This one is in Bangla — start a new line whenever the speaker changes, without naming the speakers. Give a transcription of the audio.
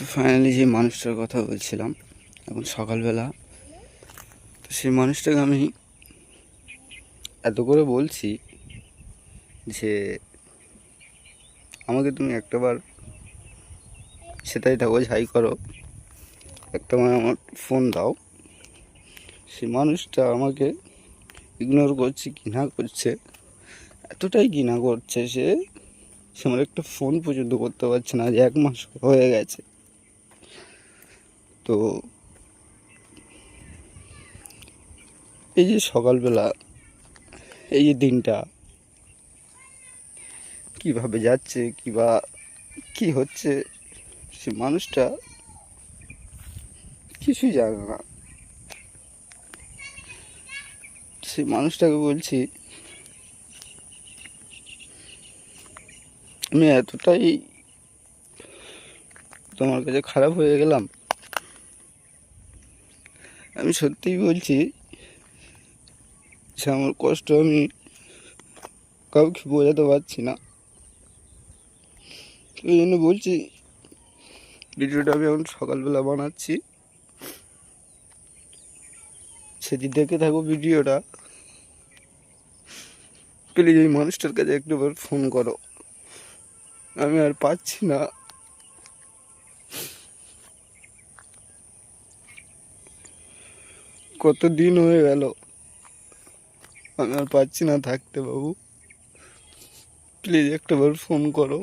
তো ফাইনালি যে মানুষটার কথা বলছিলাম এখন সকালবেলা, তো সেই মানুষটাকে আমি এত করে বলছি যে আমাকে তুমি একটাবার সেটাই থাকো যাই করো, একটাবার আমার ফোন দাও। সেই মানুষটা আমাকে ইগনোর করছে, ঘৃণা করছে, এতটাই ঘৃণা করছে সে সে আমার একটা ফোন পর্যন্ত করতে পারছে না। আজ 1 মাস হয়ে গেছে। তো এই যে সকালবেলা, এই যে দিনটা কীভাবে যাচ্ছে কী হচ্ছে, সে মানুষটা কিছুই জানে না। সেই মানুষটাকে বলছি আমি এতটাই তোমার কাছে খারাপ হয়ে গেলাম। আমি সত্যিই বলছি সে আমার কষ্ট আমি কাউকে বোঝাতে পারছি না। ওই জন্য বলছি ভিডিওটা আমি এখন সকালবেলা বানাচ্ছি, সেদিন দেখে থাকো ভিডিওটা। প্লিজ এই মানুষটার কাছে একটাবার ফোন করো, আমি আর পাচ্ছি না। কত দিন হয়ে গেল, আমি আর পাচ্ছি না থাকতে। বাবু প্লিজ একটাবার ফোন করো।